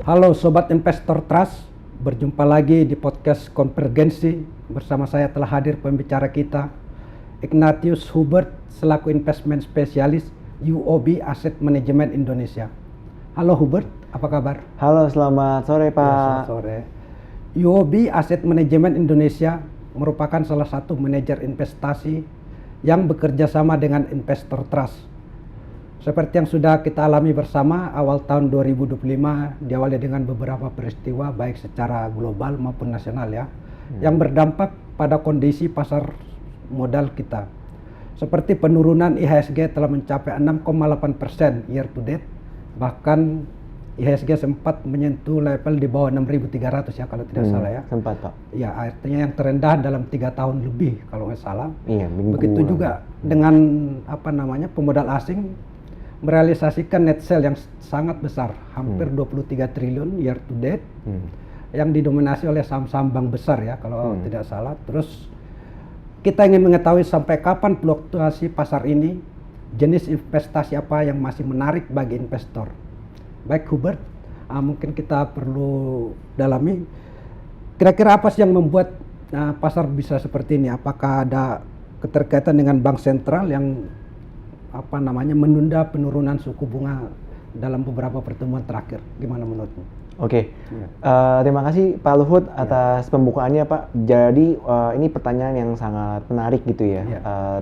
Halo Sobat Investor Trust, berjumpa lagi di podcast Konvergensi. Bersama saya telah hadir pembicara kita, Ignatius Hubert, selaku Investment Specialist UOB Asset Management Indonesia. Halo Hubert, apa kabar? Halo, selamat sore Pak. Selamat sore. UOB Asset Management Indonesia merupakan salah satu manajer investasi yang bekerja sama dengan Investor Trust. Seperti yang sudah kita alami bersama, awal tahun 2025 diawali dengan beberapa peristiwa baik secara global maupun nasional yang berdampak pada kondisi pasar modal kita. Seperti penurunan IHSG telah mencapai 6,8% year to date, bahkan IHSG sempat menyentuh level di bawah 6.300 ya kalau tidak salah ya. Sempat Pak. Ya, artinya yang terendah dalam 3 tahun lebih kalau nggak salah. Iya, Begitu juga dengan pemodal asing merealisasikan net sale yang sangat besar, hampir 23 triliun year to date, yang didominasi oleh saham-saham bank besar ya kalau tidak salah. Terus kita ingin mengetahui sampai kapan fluktuasi pasar ini, jenis investasi apa yang masih menarik bagi investor. Baik Hubert, mungkin kita perlu dalami kira-kira apa sih yang membuat pasar bisa seperti ini. Apakah ada keterkaitan dengan bank sentral yang menunda penurunan suku bunga dalam beberapa pertemuan terakhir? Gimana menurutmu? Oke. Terima kasih Pak Luhut atas pembukaannya Pak. Jadi ini pertanyaan yang sangat menarik gitu ya.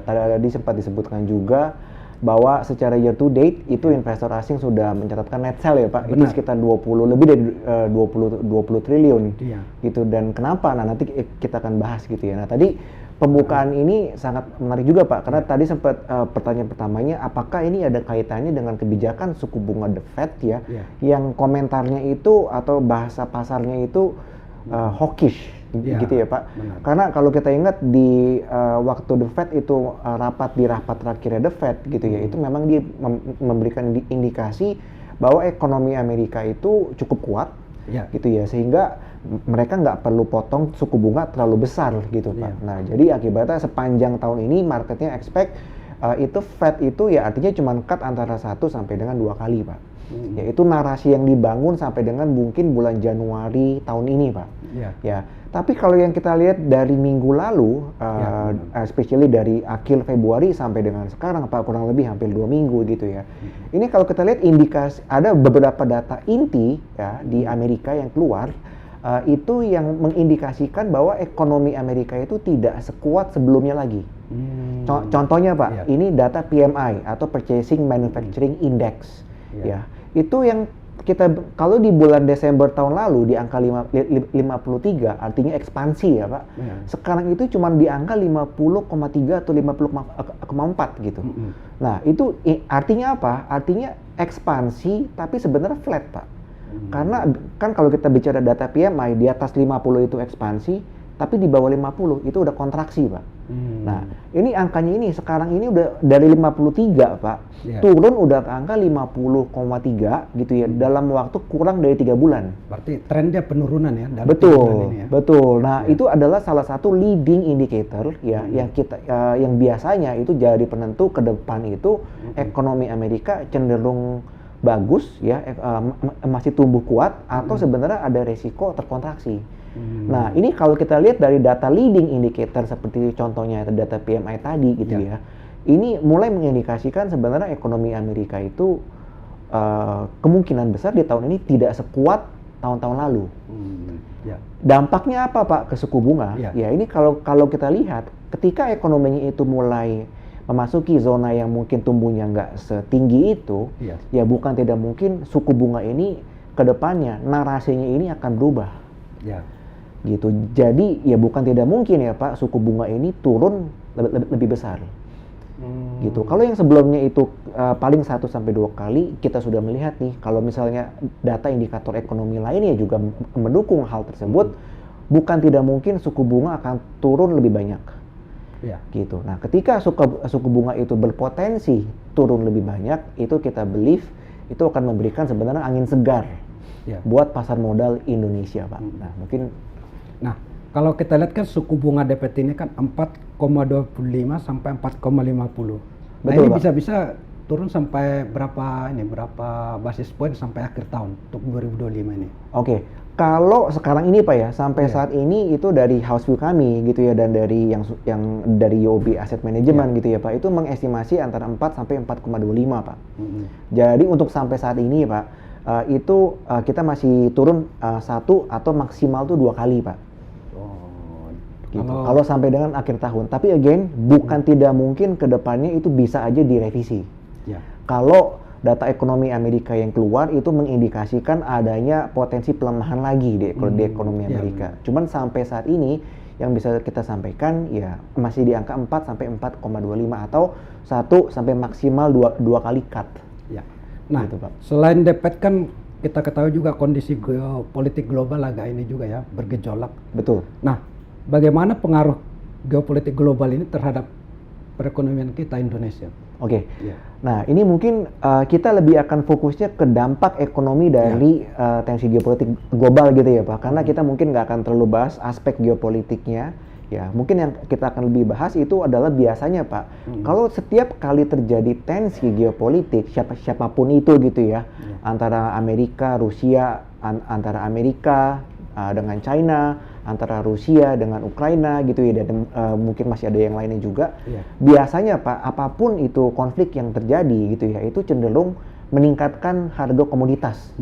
Tadi sempat disebutkan juga bahwa secara year to date itu investor asing sudah mencatatkan net sale ya Pak. Benar. Itu sekitar lebih dari 20 triliun gitu. Dan kenapa? Nah, nanti kita akan bahas gitu ya. Nah, tadi pembukaan ini sangat menarik juga Pak, karena tadi sempat pertanyaan pertamanya, apakah ini ada kaitannya dengan kebijakan suku bunga The Fed yang komentarnya itu atau bahasa pasarnya itu hawkish gitu ya Pak. Benar. Karena kalau kita ingat di waktu The Fed itu rapat terakhirnya The Fed gitu ya, itu memang dia memberikan indikasi bahwa ekonomi Amerika itu cukup kuat gitu ya, sehingga mereka nggak perlu potong suku bunga terlalu besar gitu Pak. Nah, jadi akibatnya sepanjang tahun ini marketnya expect itu Fed itu ya artinya cuma cut antara 1 sampai dengan 2 kali Pak. Yaitu narasi yang dibangun sampai dengan mungkin bulan Januari tahun ini Pak. Ya. Tapi kalau yang kita lihat dari minggu lalu, especially dari akhir Februari sampai dengan sekarang Pak, kurang lebih hampir 2 minggu gitu ya. Ini kalau kita lihat indikasi, ada beberapa data inti ya di Amerika yang keluar, itu yang mengindikasikan bahwa ekonomi Amerika itu tidak sekuat sebelumnya lagi. Contohnya Pak, ini data PMI atau Purchasing Manufacturing Index. Ya, itu yang kita kalau di bulan Desember tahun lalu di angka 53 artinya ekspansi ya Pak. Sekarang itu cuma di angka 50,3 atau 50,4 gitu. Nah, itu artinya apa? Artinya ekspansi tapi sebenarnya flat Pak. Karena kan kalau kita bicara data PMI di atas 50 itu ekspansi, tapi di bawah 50 itu udah kontraksi Pak. Nah, ini angkanya ini sekarang ini udah dari 53 Pak, turun udah ke angka 50,3 gitu ya, dalam waktu kurang dari 3 bulan. Berarti trennya penurunan ya dalam Betul, ini ya. betul. Nah, itu adalah salah satu leading indicator ya yang kita yang biasanya itu jadi penentu ke depan itu ekonomi Amerika cenderung bagus ya, masih tumbuh kuat atau sebenarnya ada resiko terkontraksi. Nah, ini kalau kita lihat dari data leading indicator seperti contohnya data PMI tadi gitu ya, ini mulai mengindikasikan sebenarnya ekonomi Amerika itu kemungkinan besar di tahun ini tidak sekuat tahun-tahun lalu. Dampaknya apa Pak ke suku bunga? Ya ini kalau kita lihat ketika ekonominya itu mulai memasuki zona yang mungkin tumbuhnya nggak setinggi itu, ya bukan tidak mungkin suku bunga ini ke depannya narasinya ini akan berubah. Gitu. Jadi ya bukan tidak mungkin ya Pak suku bunga ini turun lebih besar. Gitu. Kalau yang sebelumnya itu paling 1 sampai 2 kali kita sudah melihat nih, kalau misalnya data indikator ekonomi lainnya juga mendukung hal tersebut, bukan tidak mungkin suku bunga akan turun lebih banyak. Gitu. Nah, ketika suku bunga itu berpotensi turun lebih banyak, itu kita believe itu akan memberikan sebenarnya angin segar buat pasar modal Indonesia, Pak. Nah, mungkin kalau kita lihat kan suku bunga DPT ini kan 4,25 sampai 4,50. Nah, Betul, ini Pak. bisa-bisa turun sampai berapa basis point sampai akhir tahun untuk 2025 ini. Oke, kalau sekarang ini Pak ya, sampai saat ini itu dari house view kami gitu ya, dan dari yang dari UOB Asset Management gitu ya Pak, itu mengestimasi antara 4 sampai 4,25 Pak. Jadi untuk sampai saat ini Pak, itu kita masih turun 1 atau maksimal tuh 2 kali Pak. Gitu. Kalau sampai dengan akhir tahun. Tapi again, bukan tidak mungkin ke depannya itu bisa aja direvisi. Kalau data ekonomi Amerika yang keluar itu mengindikasikan adanya potensi pelemahan lagi di ekonomi Amerika. Cuman sampai saat ini yang bisa kita sampaikan ya masih di angka 4 sampai 4,25 atau 1 sampai maksimal 2 kali cut. Nah, gitu, Pak. Selain The Fed kan kita ketahui juga kondisi geopolitik global agak ini juga ya, bergejolak. Betul. Nah, bagaimana pengaruh geopolitik global ini terhadap perekonomian kita Indonesia? Oke. Nah, ini mungkin kita lebih akan fokusnya ke dampak ekonomi dari tensi geopolitik global gitu ya Pak. Karena kita mungkin nggak akan terlalu bahas aspek geopolitiknya. Ya, mungkin yang kita akan lebih bahas itu adalah biasanya Pak, kalau setiap kali terjadi tensi geopolitik, siapapun itu gitu ya, antara Amerika, Rusia, antara Amerika dengan China, antara Rusia dengan Ukraina gitu ya, dan mungkin masih ada yang lainnya juga. Biasanya Pak, apapun itu konflik yang terjadi gitu ya, itu cenderung meningkatkan harga komoditas.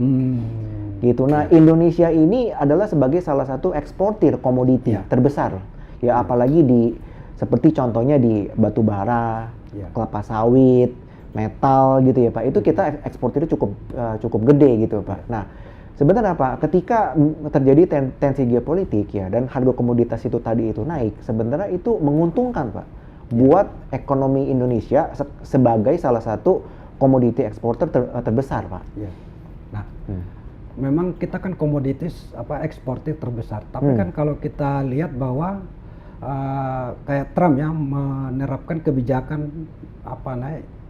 Gitu. Nah, Indonesia ini adalah sebagai salah satu eksportir komoditi terbesar. Ya, apalagi seperti contohnya di batu bara, kelapa sawit, metal gitu ya Pak. Itu kita eksportirnya cukup gede gitu Pak. Nah, sebenarnya Pak, ketika terjadi tensi geopolitik ya dan harga komoditas itu tadi itu naik, sebenarnya itu menguntungkan Pak buat ekonomi Indonesia sebagai salah satu komoditi eksporter terbesar Pak. Nah, memang kita kan komoditis eksportir terbesar, tapi kan kalau kita lihat bahwa kayak Trump ya menerapkan kebijakan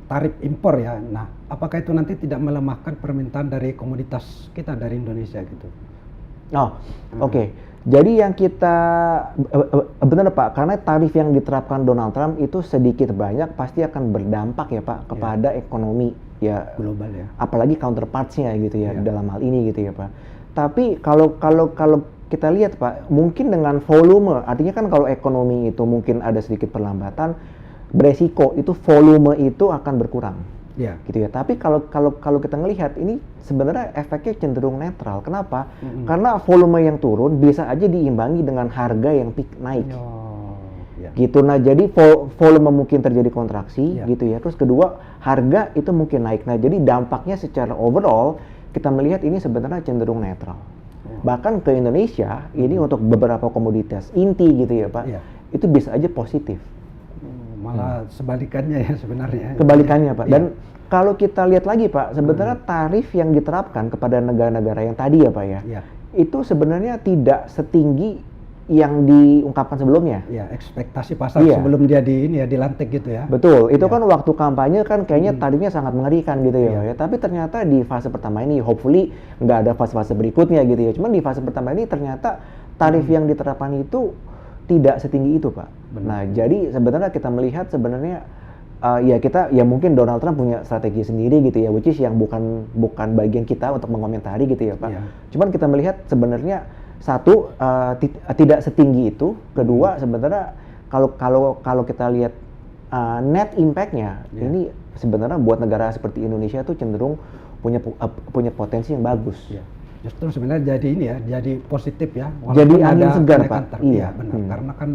tarif impor ya. Nah, apakah itu nanti tidak melemahkan permintaan dari komoditas kita dari Indonesia gitu? Oke. Jadi yang kita benar Pak, karena tarif yang diterapkan Donald Trump itu sedikit banyak pasti akan berdampak ya Pak kepada ekonomi ya global ya. Apalagi counterparts-nya gitu ya dalam hal ini gitu ya Pak. Tapi kalau kita lihat Pak, mungkin dengan volume, artinya kan kalau ekonomi itu mungkin ada sedikit perlambatan, beresiko itu volume itu akan berkurang, gitu ya. Tapi kalau kita ngelihat ini sebenarnya efeknya cenderung netral. Kenapa? Karena volume yang turun bisa aja diimbangi dengan harga yang naik, gitu. Nah, jadi volume mungkin terjadi kontraksi, gitu ya. Terus kedua, harga itu mungkin naik. Nah, jadi dampaknya secara overall kita melihat ini sebenarnya cenderung netral. Bahkan ke Indonesia ini untuk beberapa komoditas inti gitu ya Pak, itu bisa aja positif. Malah sebalikannya ya sebenarnya. Kebalikannya Pak. Dan kalau kita lihat lagi Pak, sebenarnya tarif yang diterapkan kepada negara-negara yang tadi ya Pak ya, itu sebenarnya tidak setinggi yang diungkapkan sebelumnya. Ekspektasi pasar sebelum dia dilantik gitu ya. Betul, itu kan waktu kampanye kan kayaknya tadinya sangat mengerikan gitu ya. Tapi ternyata di fase pertama ini, hopefully nggak ada fase-fase berikutnya gitu ya. Cuman di fase pertama ini ternyata tarif yang diterapkan itu tidak setinggi itu Pak. Nah, jadi sebenarnya kita melihat sebenarnya kita mungkin Donald Trump punya strategi sendiri gitu ya, which is yang bukan bagian kita untuk mengomentari gitu ya Pak. Cuman kita melihat sebenarnya satu tidak setinggi itu, kedua sebenarnya kalau kita lihat net impact-nya ini sebenarnya buat negara seperti Indonesia tuh cenderung punya potensi yang bagus. Justru sebenarnya jadi positif ya. Jadi angin segar Pak. Iya benar, karena kan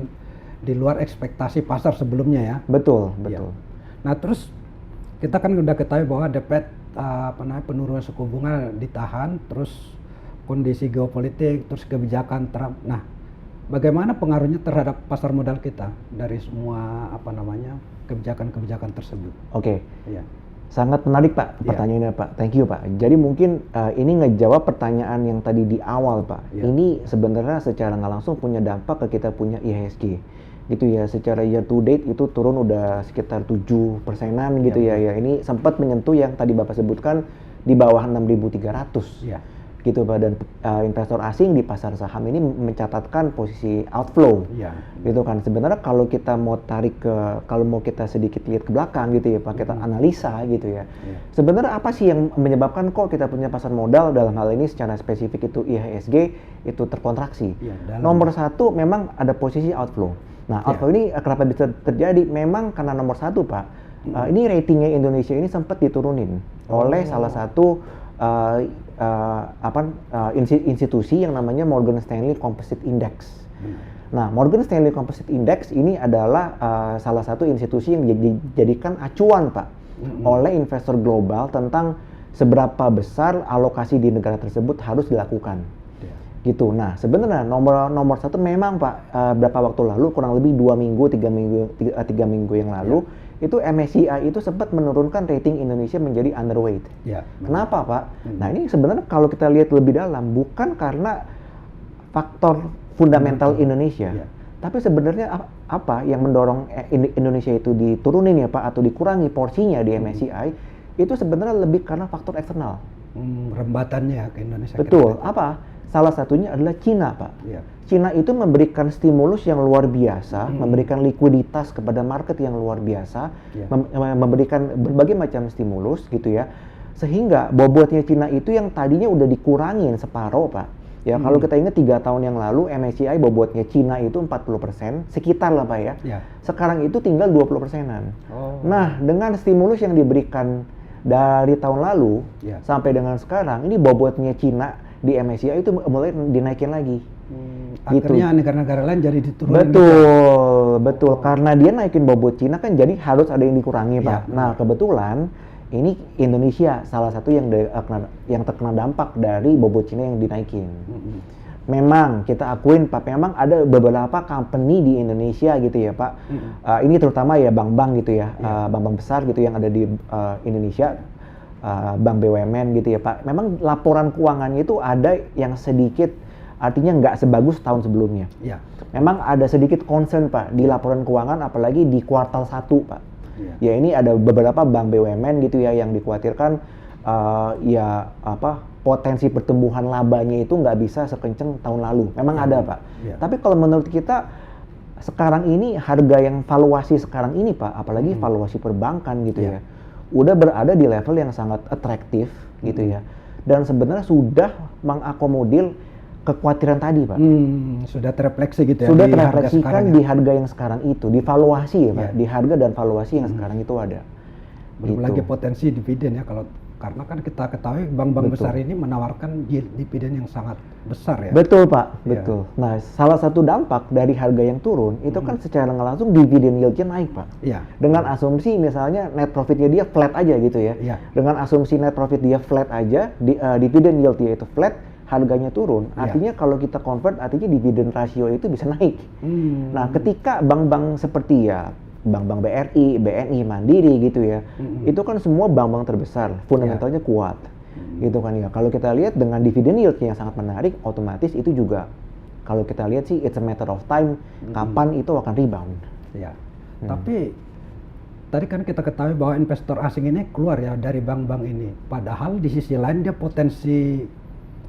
di luar ekspektasi pasar sebelumnya ya. Betul. Nah, terus kita kan udah ketahui bahwa The Fed penurunan suku bunga ditahan, terus kondisi geopolitik, terus kebijakan Trump. Nah, bagaimana pengaruhnya terhadap pasar modal kita dari semua kebijakan-kebijakan tersebut? Oke. Sangat menarik Pak pertanyaannya Pak. Thank you Pak. Jadi mungkin ini ngejawab pertanyaan yang tadi di awal Pak. Ini sebenarnya secara nggak langsung punya dampak ke kita punya IHSG. Gitu ya, secara year to date itu turun udah sekitar 7%-an gitu ya. Ini sempat menyentuh yang tadi Bapak sebutkan di bawah 6.300. gitu Pak, dan investor asing di pasar saham ini mencatatkan posisi outflow. Ya. Gitu kan. Sebenarnya kalau kita mau kalau mau kita sedikit lihat ke belakang gitu ya Pak, kita analisa gitu ya. Sebenarnya apa sih yang menyebabkan kok kita punya pasar modal dalam hal ini secara spesifik itu IHSG itu terkontraksi? Nomor satu memang ada posisi outflow. Nah, outflow ini kenapa bisa terjadi? Memang karena nomor satu Pak, ini ratingnya Indonesia ini sempat diturunin oleh salah satu institusi yang namanya Morgan Stanley Composite Index. Nah, Morgan Stanley Composite Index ini adalah salah satu institusi yang dijadikan acuan Pak oleh investor global tentang seberapa besar alokasi di negara tersebut harus dilakukan. Gitu. Nah, sebenarnya nomor satu memang Pak, berapa waktu lalu, kurang lebih 3 minggu yang lalu, itu MSCI itu sempat menurunkan rating Indonesia menjadi underweight. Kenapa Pak? Nah, ini sebenarnya kalau kita lihat lebih dalam, bukan karena faktor fundamental Indonesia, tapi sebenarnya apa yang mendorong Indonesia itu diturunin ya Pak, atau dikurangi porsinya di MSCI, itu sebenarnya lebih karena faktor eksternal. Rembatannya ke Indonesia. Betul. Apa? Salah satunya adalah Cina, Pak. Cina itu memberikan stimulus yang luar biasa, memberikan likuiditas kepada market yang luar biasa, memberikan berbagai macam stimulus gitu ya, sehingga bobotnya Cina itu yang tadinya udah dikurangin separuh Pak. Ya, kalau kita ingat 3 tahun yang lalu MSCI bobotnya Cina itu 40%, sekitar lah Pak ya. Sekarang itu tinggal 20%-an. Nah, dengan stimulus yang diberikan dari tahun lalu sampai dengan sekarang, ini bobotnya Cina di MSCI itu mulai dinaikin lagi. Akhirnya negara-negara lain jadi diturunin. Betul. Karena dia naikin bobot Cina kan, jadi harus ada yang dikurangi Pak. Nah, kebetulan ini Indonesia salah satu yang terkena dampak dari bobot Cina yang dinaikin. Memang kita akuin Pak, memang ada beberapa company di Indonesia gitu ya Pak. Ini terutama ya bank-bank gitu ya, bank-bank besar gitu yang ada di Indonesia. Bank BUMN gitu ya Pak, memang laporan keuangannya itu ada yang sedikit, artinya nggak sebagus tahun sebelumnya. Memang ada sedikit concern Pak di laporan keuangan, apalagi di kuartal 1 Pak. Ya ini ada beberapa bank BUMN gitu ya yang dikhawatirkan potensi pertumbuhan labanya itu nggak bisa sekencang tahun lalu. Memang ada Pak. Tapi kalau menurut kita sekarang ini harga yang valuasi sekarang ini Pak, apalagi valuasi perbankan gitu ya, udah berada di level yang sangat atraktif gitu ya, dan sebenarnya sudah mengakomodir kekhawatiran tadi Pak. Sudah terefleksi gitu ya. Sudah terefleksikan di harga yang sekarang itu, di valuasi ya Pak, di harga dan valuasi yang sekarang itu ada. Belum lagi potensi dividen ya, karena kan kita ketahui bank-bank besar ini menawarkan yield dividen yang sangat besar ya. Betul Pak, betul. Nah, salah satu dampak dari harga yang turun itu kan secara langsung dividen yieldnya naik Pak. Dengan asumsi misalnya net profitnya dia flat aja gitu ya. Dengan asumsi net profit dia flat aja, dividen yieldnya itu flat, harganya turun. Artinya kalau kita convert, artinya dividen rasio itu bisa naik. Nah, ketika bank-bank seperti ya bank-bank BRI, BNI, Mandiri gitu ya, itu kan semua bank-bank terbesar, fundamentalnya kuat, gitu kan ya. Kalau kita lihat dengan dividen yield yang sangat menarik, otomatis itu juga kalau kita lihat sih it's a matter of time kapan itu akan rebound. Tapi tadi kan kita ketahui bahwa investor asing ini keluar ya dari bank-bank ini, padahal di sisi lain dia potensi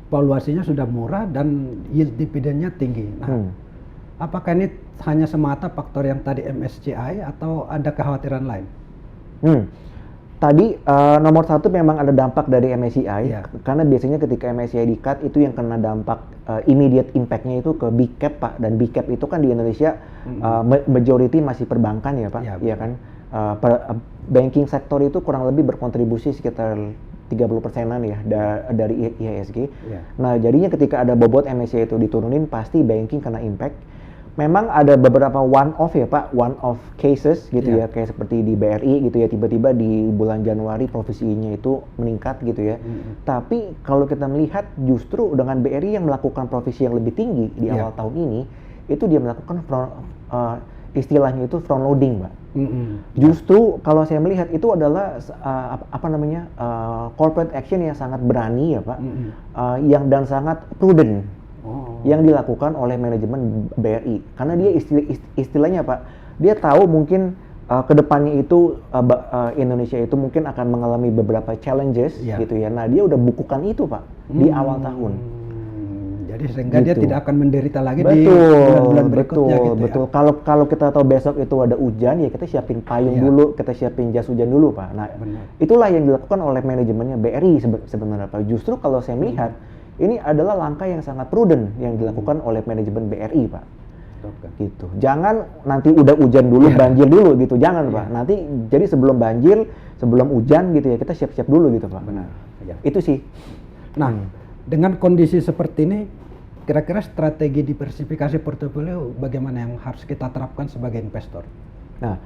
valuasinya sudah murah dan yield dividennya tinggi. Nah, apakah ini hanya semata faktor yang tadi MSCI atau ada kekhawatiran lain? Tadi nomor satu memang ada dampak dari MSCI, karena biasanya ketika MSCI di-cut itu yang kena dampak immediate impact-nya itu ke big cap Pak, dan big cap itu kan di Indonesia majority masih perbankan ya Pak, ya kan. Banking sektor itu kurang lebih berkontribusi sekitar 30%-an ya dari IHSG. Nah, jadinya ketika ada bobot MSCI itu diturunin, pasti banking kena impact. Memang ada beberapa one-off ya Pak, one-off cases gitu ya, kayak seperti di BRI gitu ya, tiba-tiba di bulan Januari provisinya itu meningkat gitu ya. Tapi kalau kita melihat justru dengan BRI yang melakukan provisi yang lebih tinggi di awal tahun ini, itu dia melakukan istilahnya itu front loading Pak. Justru kalau saya melihat itu adalah corporate action yang sangat berani ya Pak, yang dan sangat prudent. Yang dilakukan oleh manajemen BRI, karena dia istilahnya Pak, dia tahu mungkin kedepannya itu Indonesia itu mungkin akan mengalami beberapa challenges gitu ya. Nah, dia udah bukukan itu Pak di awal tahun. Jadi sehingga dia Gitu. tidak akan menderita lagi di Betul, bulan-bulan berikutnya gitu betul. ya. Kalau kita tahu besok itu ada hujan, ya kita siapin payung Iya. dulu, kita siapin jas hujan dulu, Pak. Nah, Benar. itulah yang dilakukan oleh manajemennya BRI sebenarnya, Pak. Justru kalau saya melihat, ini adalah langkah yang sangat prudent yang dilakukan oleh manajemen BRI, Pak. Oke. Gitu. Jangan nanti udah hujan dulu, Iya. banjir dulu gitu, jangan, Iya. Pak. Nanti jadi sebelum banjir, sebelum hujan gitu ya, kita siap-siap dulu gitu, Pak. Benar. Ya. Itu sih. Nah, dengan kondisi seperti ini, kira-kira strategi diversifikasi portofolio bagaimana yang harus kita terapkan sebagai investor? Nah,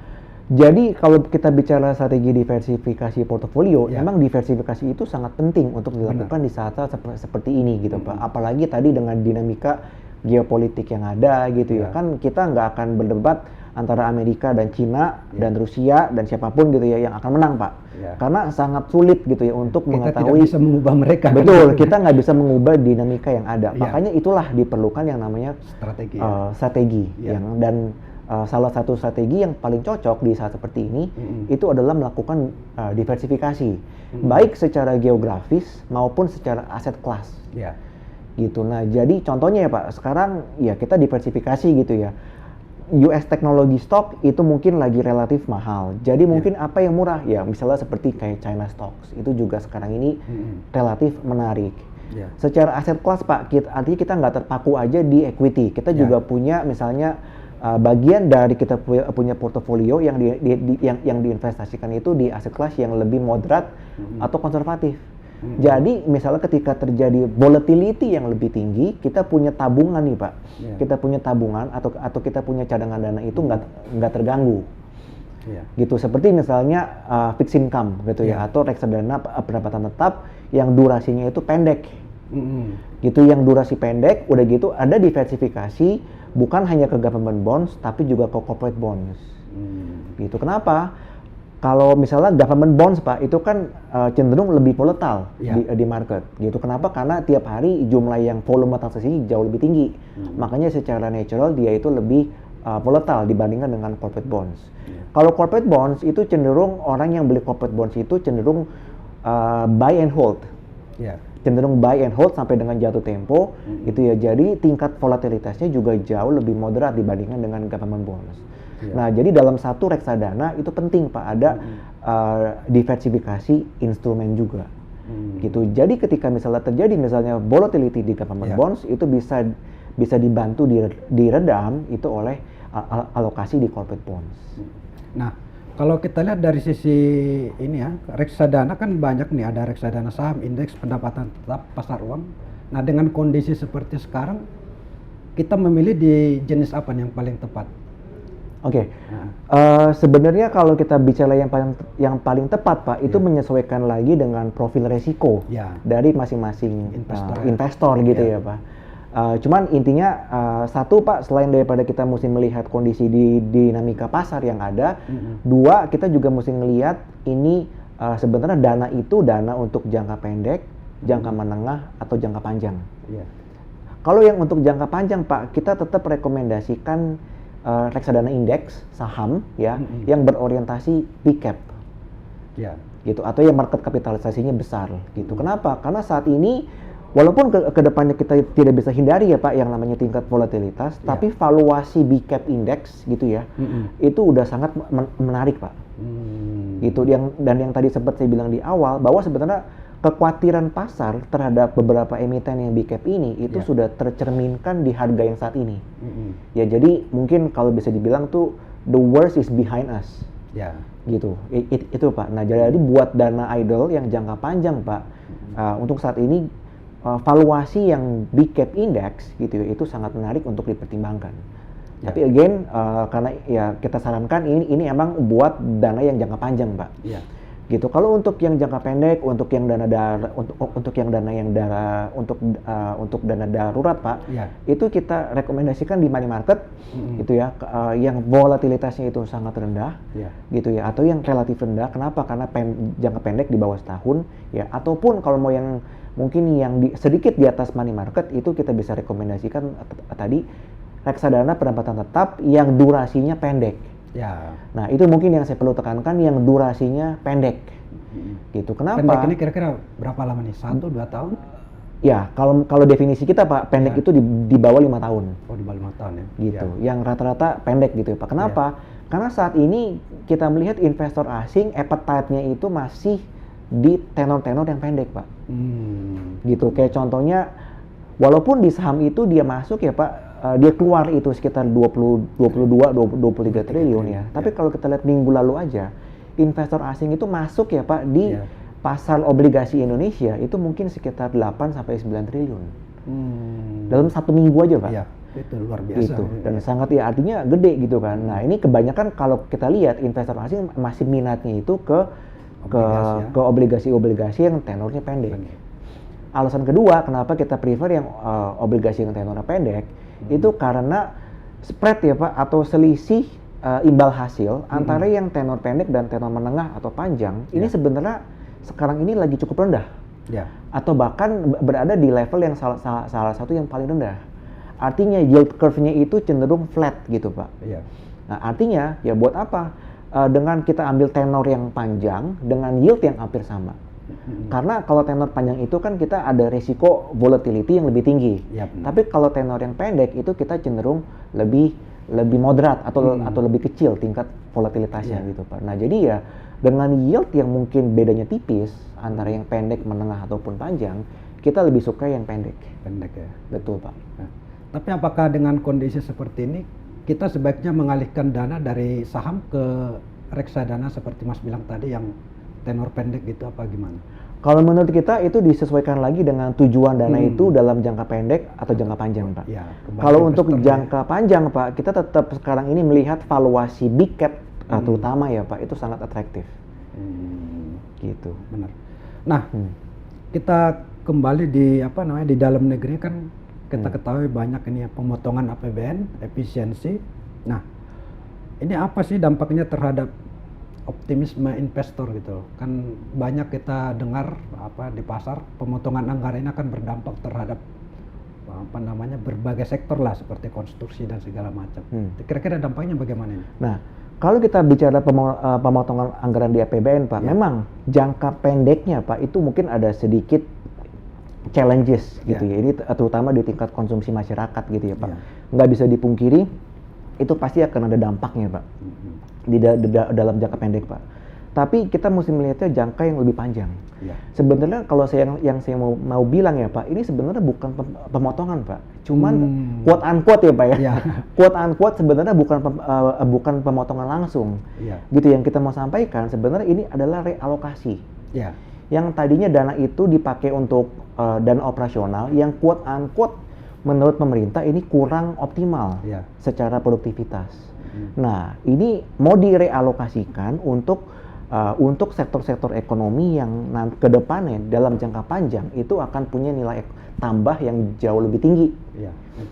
jadi kalau kita bicara strategi diversifikasi portofolio, Ya. memang diversifikasi itu sangat penting untuk dilakukan di saat-saat seperti ini gitu Pak. Apalagi tadi dengan dinamika geopolitik yang ada gitu ya. Kan kita nggak akan berdebat antara Amerika dan Cina dan Rusia dan siapapun gitu ya yang akan menang Pak. Ya. Karena sangat sulit gitu ya untuk Kita tidak mengetahui. bisa mengubah mereka. kan? Betul, kita nggak bisa mengubah dinamika yang ada. Ya. Makanya itulah diperlukan yang namanya Strategi. strategi Ya. dan salah satu strategi yang paling cocok di saat seperti ini itu adalah melakukan diversifikasi baik secara geografis maupun secara aset kelas Ya. gitu. Nah, jadi contohnya ya Pak, sekarang ya kita diversifikasi gitu ya. US teknologi stock itu mungkin lagi relatif mahal. Jadi mungkin apa yang murah? Ya misalnya seperti kayak China stocks itu juga sekarang ini relatif menarik. Ya. Secara aset kelas Pak, artinya kita nggak terpaku aja di equity. Kita juga punya misalnya bagian dari kita punya portofolio yang yang diinvestasikan itu di aset kelas yang lebih moderat atau konservatif. Jadi misalnya ketika terjadi volatility yang lebih tinggi, kita punya tabungan nih Pak. Kita punya tabungan atau kita punya cadangan dana itu nggak terganggu. Gitu seperti misalnya fixed income gitu ya atau reksadana pendapatan tetap yang durasinya itu pendek. Gitu yang durasi pendek, udah gitu ada diversifikasi bukan hanya ke government bonds tapi juga ke corporate bonds. Gitu. Kenapa? Kalau misalnya government bonds Pak itu kan cenderung lebih volatile di market gitu. Kenapa? Karena tiap hari jumlah yang volume transaksinya jauh lebih tinggi. Makanya secara natural dia itu lebih volatile dibandingkan dengan corporate bonds. Kalau corporate bonds itu cenderung orang yang beli corporate bonds itu cenderung buy and hold. Cenderung buy and hold sampai dengan jatuh tempo gitu ya. Jadi tingkat volatilitasnya juga jauh lebih moderat dibandingkan dengan government bonds. Nah, jadi dalam satu reksadana itu penting Pak ada diversifikasi instrumen juga. Gitu. Jadi ketika misalnya terjadi misalnya volatility di government bonds itu bisa dibantu diredam itu oleh alokasi di corporate bonds. Nah, kalau kita lihat dari sisi ini ya, reksadana kan banyak nih, ada reksadana saham, indeks, pendapatan tetap, pasar uang. Nah, dengan kondisi seperti sekarang kita memilih di jenis apa nih yang paling tepat? Oke, sebenarnya kalau kita bicara yang paling tepat Pak, itu menyesuaikan lagi dengan profil resiko dari masing-masing investor gitu ya Pak. Cuman intinya satu Pak, selain daripada kita mesti melihat kondisi di dinamika pasar yang ada, dua kita juga mesti melihat ini sebenarnya dana itu dana untuk jangka pendek, jangka menengah atau jangka panjang. Kalau yang untuk jangka panjang Pak, kita tetap rekomendasikan reksadana indeks saham ya yang berorientasi big cap gitu atau yang market kapitalisasinya besar gitu. Kenapa? Karena saat ini walaupun ke depannya kita tidak bisa hindari ya Pak yang namanya tingkat volatilitas, tapi valuasi big cap index gitu ya itu udah sangat menarik Pak. Gitu dan yang tadi sempat saya bilang di awal bahwa sebenarnya kekhawatiran pasar terhadap beberapa emiten yang big cap ini itu sudah tercerminkan di harga yang saat ini. Ya jadi mungkin kalau bisa dibilang tuh the worst is behind us. Gitu. Itu Pak. Nah jadi buat dana idle yang jangka panjang Pak, untuk saat ini valuasi yang big cap index gitu ya, itu sangat menarik untuk dipertimbangkan. Tapi again karena ya kita sarankan ini emang buat dana yang jangka panjang Pak. Gitu. Kalau untuk yang jangka pendek, untuk yang dana darurat Pak, itu kita rekomendasikan di money market, gitu ya, yang volatilitasnya itu sangat rendah, gitu ya, atau yang relatif rendah. Kenapa? Karena jangka pendek di bawah setahun, ya, ataupun kalau mau yang mungkin yang sedikit di atas money market itu kita bisa rekomendasikan tadi reksadana pendapatan tetap yang durasinya pendek. Ya. Nah, itu mungkin yang saya perlu tekankan, yang durasinya pendek. Gitu. Kenapa? Pendek ini kira-kira berapa lama nih? 1-2 tahun? Ya, kalau definisi kita Pak, pendek Ya. itu di bawah 5 tahun. Oh, di bawah 5 tahun ya. Gitu. Ya. Yang rata-rata pendek gitu ya Pak. Kenapa? Karena saat ini kita melihat investor asing appetite-nya itu masih di tenor-tenor yang pendek Pak. Gitu. Kayak contohnya, walaupun di saham itu dia masuk ya Pak, dia keluar itu sekitar 23 triliun ya. Tapi kalau kita lihat minggu lalu aja, investor asing itu masuk ya Pak di pasar obligasi Indonesia itu mungkin sekitar 8-9 triliun. Dalam 1 minggu aja Pak. Iya, itu luar biasa. Gitu. Dan sangat ya artinya gede gitu kan. Nah, ini kebanyakan kalau kita lihat investor asing masih minatnya itu ke obligasi yang tenornya pendek. Alasan kedua kenapa kita prefer yang obligasi yang tenornya pendek itu karena spread ya Pak, atau selisih imbal hasil antara yang tenor pendek dan tenor menengah atau panjang ini sebenarnya sekarang ini lagi cukup rendah. Atau bahkan berada di level yang salah satu yang paling rendah. Artinya yield curve-nya itu cenderung flat gitu Pak. Nah, artinya ya buat apa? Dengan kita ambil tenor yang panjang dengan yield yang hampir sama. Karena kalau tenor panjang itu kan kita ada resiko volatility yang lebih tinggi. Tapi kalau tenor yang pendek itu kita cenderung lebih moderat atau lebih kecil tingkat volatilitasnya gitu Pak. Nah, jadi ya dengan yield yang mungkin bedanya tipis antara yang pendek, menengah ataupun panjang, kita lebih suka yang pendek. Pendek ya. Betul Pak. Nah, tapi apakah dengan kondisi seperti ini kita sebaiknya mengalihkan dana dari saham ke reksadana seperti Mas bilang tadi yang tenor pendek gitu apa gimana? Kalau menurut kita itu disesuaikan lagi dengan tujuan dana itu dalam jangka pendek atau jangka panjang Pak. Kalau untuk jangka panjang Pak, kita tetap sekarang ini melihat valuasi big cap terutama ya Pak, itu sangat atraktif. Gitu. Benar. Nah, kita kembali di di dalam negeri kan kita ketahui banyak ini ya pemotongan APBN, efisiensi. Nah, ini apa sih dampaknya terhadap optimisme investor gitu? Kan banyak kita dengar di pasar pemotongan anggaran ini akan berdampak terhadap berbagai sektor lah seperti konstruksi dan segala macam. Kira-kira dampaknya bagaimana ini? Nah, kalau kita bicara pemotongan anggaran di APBN Pak, memang jangka pendeknya Pak itu mungkin ada sedikit challenges gitu ya. Ini terutama di tingkat konsumsi masyarakat gitu ya Pak. Nggak bisa dipungkiri itu pasti akan ada dampaknya Pak di dalam jangka pendek Pak. Tapi kita mesti melihatnya jangka yang lebih panjang. Sebenarnya kalau yang saya mau bilang ya Pak, ini sebenarnya bukan pemotongan Pak, cuman quote unquote ya Pak ya. Quote unquote sebenarnya bukan pemotongan langsung. Gitu yang kita mau sampaikan sebenarnya ini adalah realokasi. Yang tadinya dana itu dipakai untuk dana operasional yang quote unquote menurut pemerintah ini kurang optimal secara produktivitas. Nah, ini mau direalokasikan untuk sektor-sektor ekonomi yang ke depannya dalam jangka panjang itu akan punya nilai tambah yang jauh lebih tinggi.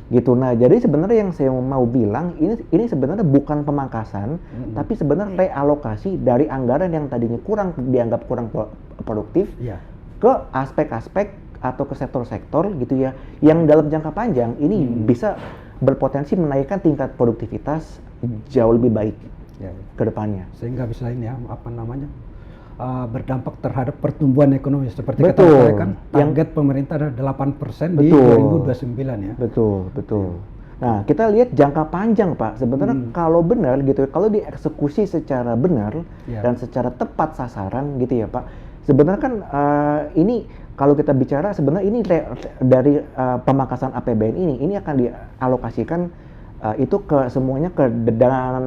Gitu. Nah, jadi sebenarnya yang saya mau bilang ini sebenarnya bukan pemangkasan, tapi sebenarnya realokasi dari anggaran yang tadinya dianggap kurang produktif ke aspek-aspek atau ke sektor-sektor gitu ya, yang dalam jangka panjang ini bisa berpotensi menaikkan tingkat produktivitas jauh lebih baik ke depannya. Sehingga bisa ini berdampak terhadap pertumbuhan ekonomi seperti kita katakan target pemerintah adalah 8% di 2029 ya. Betul. Nah, kita lihat jangka panjang Pak. Sebenarnya kalau benar gitu, kalau dieksekusi secara benar dan secara tepat sasaran gitu ya Pak. Sebenarnya kan ini kalau kita bicara sebenarnya ini dari pemangkasan APBN ini akan dialokasikan itu ke semuanya ke dana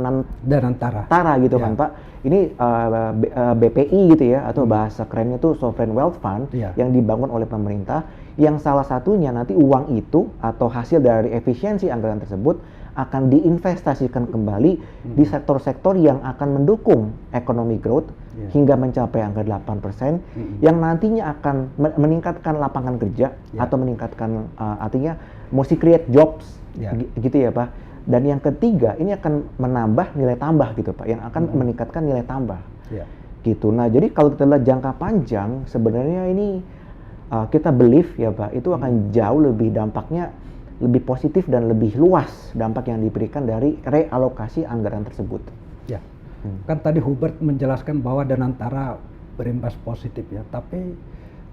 tara gitu kan Pak. Ini BPI gitu ya, atau bahasa kerennya itu Sovereign Wealth Fund yang dibangun oleh pemerintah, yang salah satunya nanti uang itu atau hasil dari efisiensi anggaran tersebut akan diinvestasikan kembali di sektor-sektor yang akan mendukung ekonomi growth hingga mencapai angka 8% yang nantinya akan meningkatkan lapangan kerja atau meningkatkan artinya mesti create jobs gitu ya Pak. Dan yang ketiga ini akan menambah nilai tambah gitu Pak, yang akan meningkatkan nilai tambah gitu. Nah, jadi kalau kita lihat jangka panjang sebenarnya ini kita believe ya Pak, itu akan jauh lebih dampaknya lebih positif dan lebih luas dampak yang diberikan dari realokasi anggaran tersebut. Kan tadi Hubert menjelaskan bahwa Danantara berimbas positif ya, tapi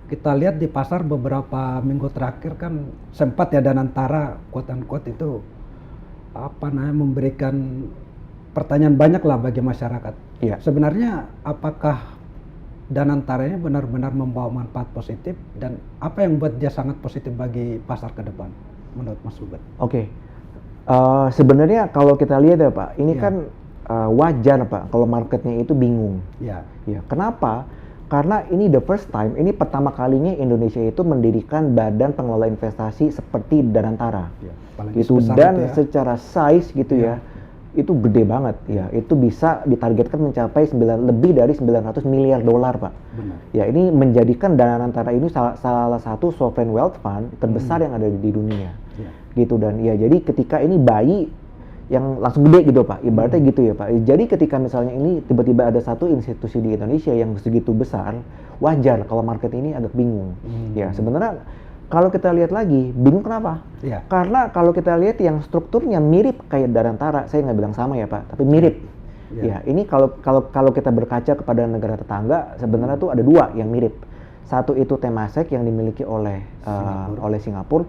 kita lihat di pasar beberapa minggu terakhir kan sempat ya Danantara quote unquote itu memberikan pertanyaan banyak lah bagi masyarakat. Iya. Sebenarnya apakah Danantara ini benar-benar membawa manfaat positif dan apa yang buat dia sangat positif bagi pasar ke depan menurut Mas Hubert? Oke. Sebenarnya kalau kita lihat ya Pak, ini Ya. kan wajar Pak kalau marketnya itu bingung. Ya, Ya, kenapa? Karena ini the first time, ini pertama kalinya Indonesia itu mendirikan badan pengelola investasi seperti Danantara. ya. Apalagi Gitu, sebesar dan itu ya. secara size gitu ya, itu gede banget ya. Itu bisa ditargetkan mencapai lebih dari 900 miliar dolar Pak. Benar. Ya, ini menjadikan Danantara ini salah satu sovereign wealth fund terbesar yang ada di dunia. Ya. Gitu, dan ya jadi ketika ini bayi yang langsung gede gitu Pak, ibaratnya gitu ya Pak. Jadi ketika misalnya ini tiba-tiba ada satu institusi di Indonesia yang segitu besar, wajar kalau market ini agak bingung. Ya sebenarnya kalau kita lihat lagi, bingung kenapa? Ya. Karena kalau kita lihat yang strukturnya mirip kayak Danantara, saya nggak bilang sama ya Pak, tapi mirip. Ya, ini kalau kita berkaca kepada negara tetangga, sebenarnya tuh ada dua yang mirip. Satu itu Temasek yang dimiliki oleh Singapura,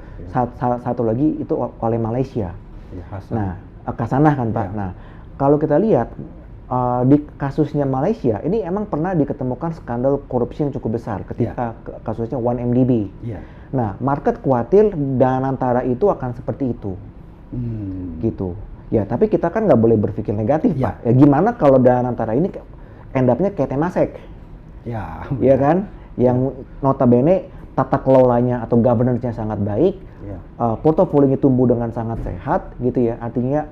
satu lagi itu oleh Malaysia. Ya, Hasan. Nah, Kasanah kan Pak. Ya. Nah, kalau kita lihat di kasusnya Malaysia, ini emang pernah diketemukan skandal korupsi yang cukup besar ketika kasusnya 1MDB. Ya. Nah, market khawatir Danantara itu akan seperti itu, gitu. Ya, tapi kita kan nggak boleh berpikir negatif Ya. Pak. Ya gimana kalau Danantara ini end up-nya kayak Temasek, Ya. ya kan? Yang notabene tata kelolanya atau governance-nya sangat baik, portofolionya tumbuh dengan sangat sehat, gitu ya. Artinya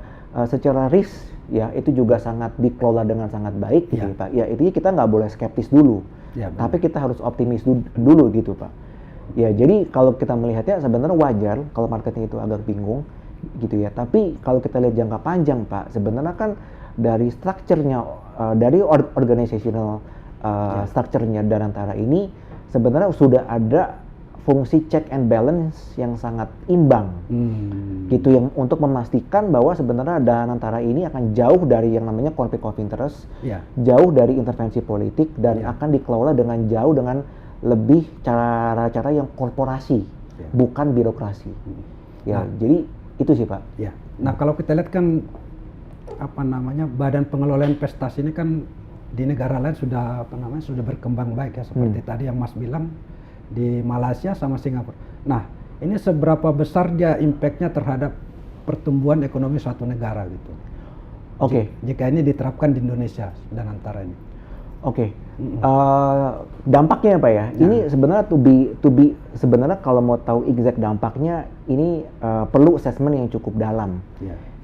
secara risk ya itu juga sangat dikelola dengan sangat baik, gitu ya Pak. Ya itu kita nggak boleh skeptis dulu, tapi kita harus optimis dulu, gitu Pak. Ya jadi kalau kita melihatnya sebenarnya wajar kalau marketnya itu agak bingung, gitu ya. Tapi kalau kita lihat jangka panjang Pak, sebenarnya kan dari structure-nya, dari organizational structure-nya Danantara ini sebenarnya sudah ada fungsi check and balance yang sangat imbang, gitu, yang untuk memastikan bahwa sebenarnya Danantara ini akan jauh dari yang namanya conflict of interest, jauh dari intervensi politik, dan akan dikelola dengan lebih cara-cara yang korporasi, bukan birokrasi. Ya, jadi itu sih Pak. Ya. Nah kalau kita lihat kan badan pengelola investasi ini kan di negara lain sudah sudah berkembang baik ya, seperti tadi yang Mas bilang di Malaysia sama Singapura. Nah ini seberapa besar dia impactnya terhadap pertumbuhan ekonomi suatu negara gitu? Oke. Jika ini diterapkan di Indonesia Danantara ini. Oke. Dampaknya apa ya? Ini sebenarnya to be sebenarnya kalau mau tahu exact dampaknya ini perlu assessment yang cukup dalam.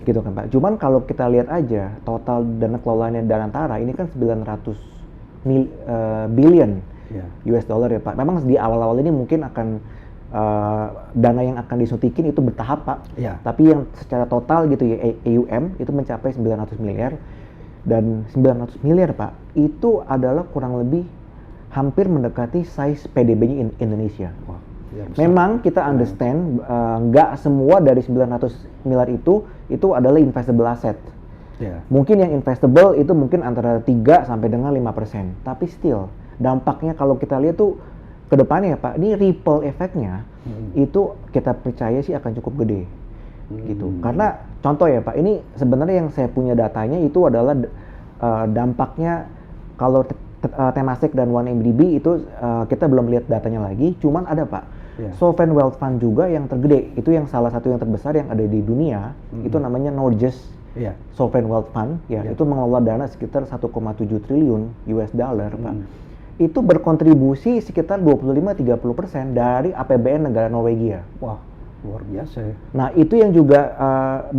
Gitu kan Pak. Cuman kalau kita lihat aja total dana kelolaannya Danantara ini kan 900 billion US dollar ya Pak. Memang di awal-awal ini mungkin akan dana yang akan disuntikin itu bertahap Pak. Tapi yang secara total gitu ya AUM itu mencapai 900 miliar. Dan 900 miliar Pak, itu adalah kurang lebih hampir mendekati size PDB-nya Indonesia. Memang kita understand nggak semua dari 900 miliar itu adalah investable asset. Mungkin yang investable itu mungkin antara 3 sampai dengan 5%. Tapi still, dampaknya kalau kita lihat tuh ke depannya Pak, ini ripple efeknya itu kita percaya sih akan cukup gede. Gitu. Karena contoh ya Pak, ini sebenarnya yang saya punya datanya itu adalah dampaknya kalau Temasek dan 1MDB itu kita belum lihat datanya lagi, cuman ada Pak sovereign wealth fund juga yang tergede, itu yang salah satu yang terbesar yang ada di dunia, itu namanya Norges sovereign wealth fund ya, itu mengelola dana sekitar 1,7 triliun US dollar Pak. Itu berkontribusi sekitar 25-30% dari APBN negara Norwegia. Wah, luar biasa ya. Nah itu yang juga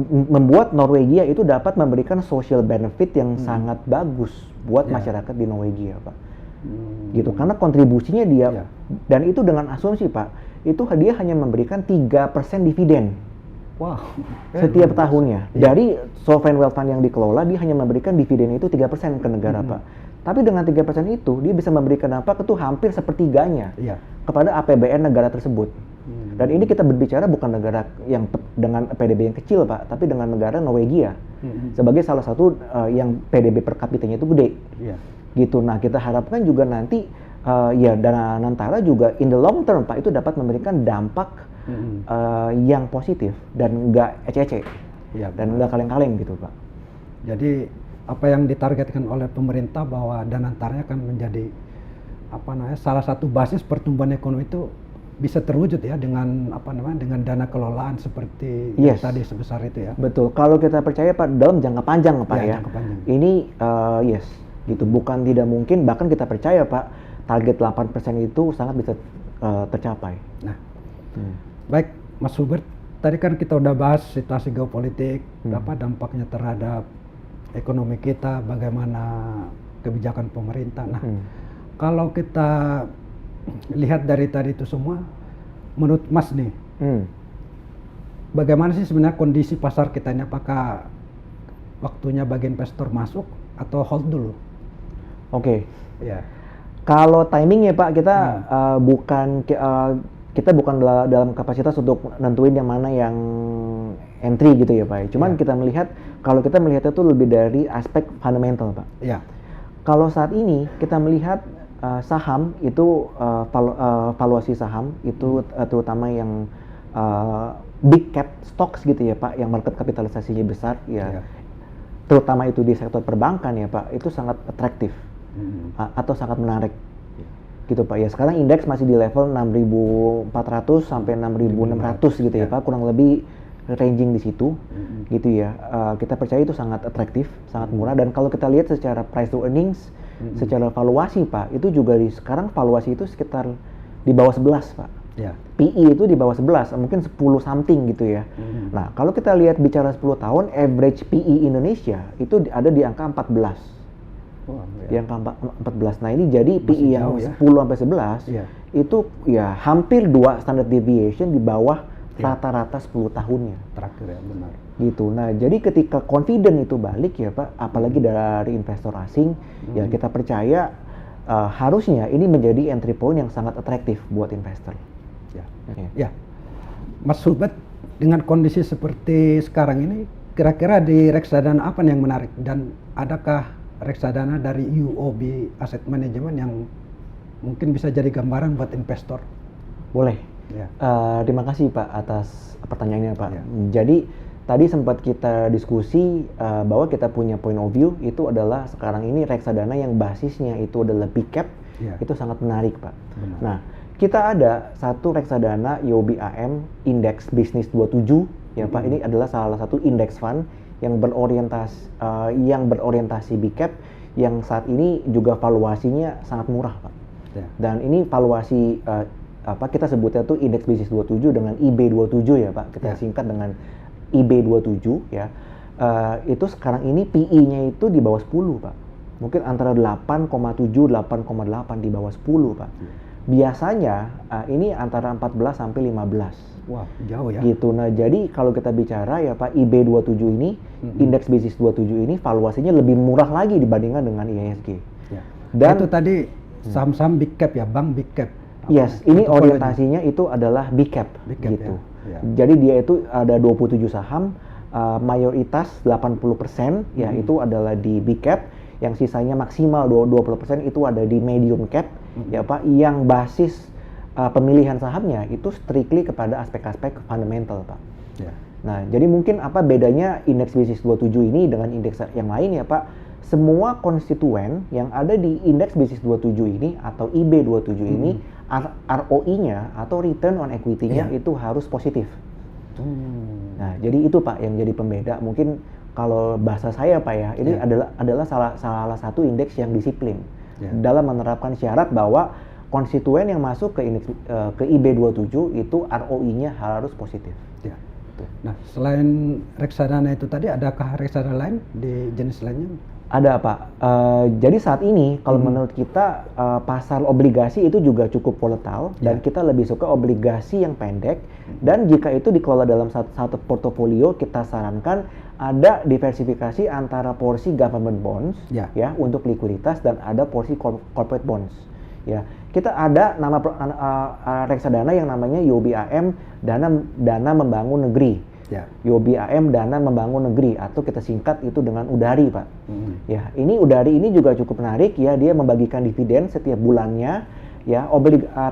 membuat Norwegia itu dapat memberikan social benefit yang sangat bagus buat masyarakat di Norwegia Pak. Gitu, karena kontribusinya dia, dan itu dengan asumsi Pak, itu dia hanya memberikan 3% dividen. Wow. Setiap tahunnya. Dari sovereign wealth fund yang dikelola, dia hanya memberikan dividen itu 3% ke negara Pak. Tapi dengan 3% itu, dia bisa memberikan dampak itu hampir sepertiganya kepada APBN negara tersebut. Dan ini kita berbicara bukan negara yang dengan PDB yang kecil Pak, tapi dengan negara Norwegia. sebagai salah satu yang PDB per kapitanya itu gede. Iya. Gitu. Nah, kita harapkan juga nanti ya dana Nantara juga in the long term Pak itu dapat memberikan dampak yang positif dan nggak ece-ece Iya, dan nggak kaleng-kaleng gitu Pak. Jadi apa yang ditargetkan oleh pemerintah bahwa dana Antara akan menjadi salah satu basis pertumbuhan ekonomi itu bisa terwujud ya dengan dengan dana kelolaan seperti yang tadi sebesar itu ya. Betul. Kalau kita percaya Pak dalam jangka panjang Pak ya. Jangka panjang. Ini yes gitu, bukan tidak mungkin, bahkan kita percaya Pak target 8% itu sangat bisa tercapai. Nah, baik Mas Hubert, tadi kan kita udah bahas situasi geopolitik, apa dampaknya terhadap ekonomi kita, bagaimana kebijakan pemerintah. Nah, kalau kita lihat dari tadi itu semua, menurut Mas nih, bagaimana sih sebenarnya kondisi pasar kita ini? Apakah waktunya bagi investor masuk atau hold dulu? Oke. Ya. Kalau timingnya Pak, kita kita bukan dalam kapasitas untuk nentuin yang mana yang entry gitu ya Pak. Cuman kita melihat, kalau kita melihatnya itu lebih dari aspek fundamental Pak. Iya. Kalau saat ini kita melihat saham itu valuasi saham itu terutama yang big cap stocks gitu ya Pak, yang market kapitalisasinya besar ya. Terutama itu di sektor perbankan ya Pak, itu sangat atraktif atau sangat menarik gitu Pak. Ya sekarang indeks masih di level 6.400 sampai 6.600 gitu ya Pak, kurang lebih ranging di situ gitu ya. Kita percaya itu sangat atraktif, sangat murah, dan kalau kita lihat secara price to earnings, secara valuasi Pak, itu juga sekarang valuasi itu sekitar di bawah 11 Pak. PE itu di bawah 11, mungkin 10 something gitu ya. Nah, kalau kita lihat bicara 10 tahun, average PE Indonesia itu ada di angka 14. Di angka 14. Nah, ini jadi PE yang 10 sampai 11 itu ya hampir 2 standard deviation di bawah rata-rata 10 tahunnya. Terakhir ya, benar. Gitu. Nah, jadi ketika confident itu balik ya Pak, apalagi dari investor asing, ya kita percaya harusnya ini menjadi entry point yang sangat atraktif buat investor. Ya. Mas Hubert, dengan kondisi seperti sekarang ini, kira-kira di reksadana apa yang menarik, dan adakah reksadana dari UOB Asset Management yang mungkin bisa jadi gambaran buat investor? Boleh. Terima kasih Pak atas pertanyaannya Pak. Jadi tadi sempat kita diskusi bahwa kita punya point of view itu adalah sekarang ini reksadana yang basisnya itu adalah big cap, itu sangat menarik Pak. Benar. Nah, kita ada satu reksadana UOB AM Index Business 27 ya Pak. Ini adalah salah satu index fund yang berorientasi big cap, yang saat ini juga valuasinya sangat murah Pak. Dan ini valuasi kita sebutnya tuh Index Business 27 dengan IB27 ya Pak. Kita singkat dengan IB27 ya. Itu sekarang ini PE-nya itu di bawah 10 Pak. Mungkin antara 8,7 8,8 di bawah 10 Pak. Biasanya ini antara 14 sampai 15. Wah, jauh ya. Gitu. Nah, jadi kalau kita bicara ya Pak, IB27 ini, Index Business 27 ini valuasinya lebih murah lagi dibandingkan dengan IISG. Dan itu tadi saham-saham big cap ya, bank big cap. Yes, ini orientasinya itu adalah big cap gitu. Jadi dia itu ada 27 saham, mayoritas 80% ya itu adalah di big cap, yang sisanya maksimal 20% itu ada di medium cap ya Pak, yang basis pemilihan sahamnya itu strictly kepada aspek-aspek fundamental Pak. Nah, jadi mungkin apa bedanya Index Business 27 ini dengan indeks yang lain ya Pak? Semua konstituen yang ada di Index Business 27 ini atau IB27 ini, ROI-nya atau return on equity-nya itu harus positif. Nah, jadi itu Pak yang jadi pembeda. Mungkin kalau bahasa saya Pak ya, ini adalah salah satu indeks yang disiplin dalam menerapkan syarat bahwa konstituen yang masuk ke IB27 itu ROI-nya harus positif. Nah, selain reksadana itu tadi, adakah reksadana lain di jenis lainnya? Ada Pak. Jadi saat ini kalau menurut kita pasar obligasi itu juga cukup volatile dan kita lebih suka obligasi yang pendek, dan jika itu dikelola dalam satu portofolio, kita sarankan ada diversifikasi antara porsi government bonds ya untuk likuiditas dan ada porsi corporate bonds. Ya, kita ada nama reksadana yang namanya UOB AM Dana Membangun Negeri. Ya. UOB AM Dana Membangun Negeri, atau kita singkat itu dengan UDARI, Pak. Ya, ini UDARI ini juga cukup menarik ya, dia membagikan dividen setiap bulannya. Ya,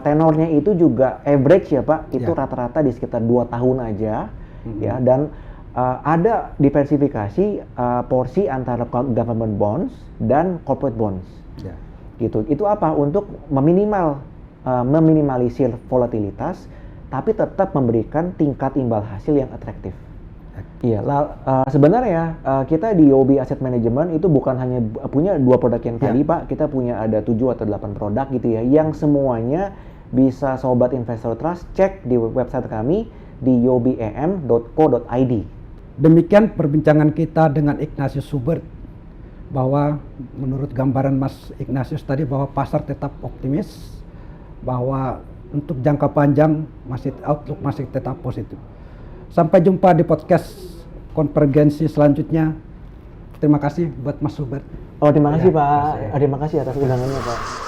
tenornya itu juga average ya Pak, itu rata-rata di sekitar 2 tahun aja. Ya, dan ada diversifikasi porsi antara government bonds dan corporate bonds. Ya. Gitu. Itu apa? Untuk meminimalisir volatilitas, tapi tetap memberikan tingkat imbal hasil yang atraktif. Iya, sebenarnya kita di UOB Asset Management itu bukan hanya punya 2 produk yang tadi Pak, kita punya ada 7 atau 8 produk gitu ya, yang semuanya bisa Sobat Investor Trust cek di website kami di uobam.co.id. Demikian perbincangan kita dengan Ignatius Schubert, bahwa menurut gambaran Mas Ignatius tadi bahwa pasar tetap optimis, bahwa untuk jangka panjang outlook masih tetap positif. Sampai jumpa di podcast konvergensi selanjutnya. Terima kasih buat Mas Schubert. Oh, terima kasih Pak. Terima kasih atas undangannya Pak.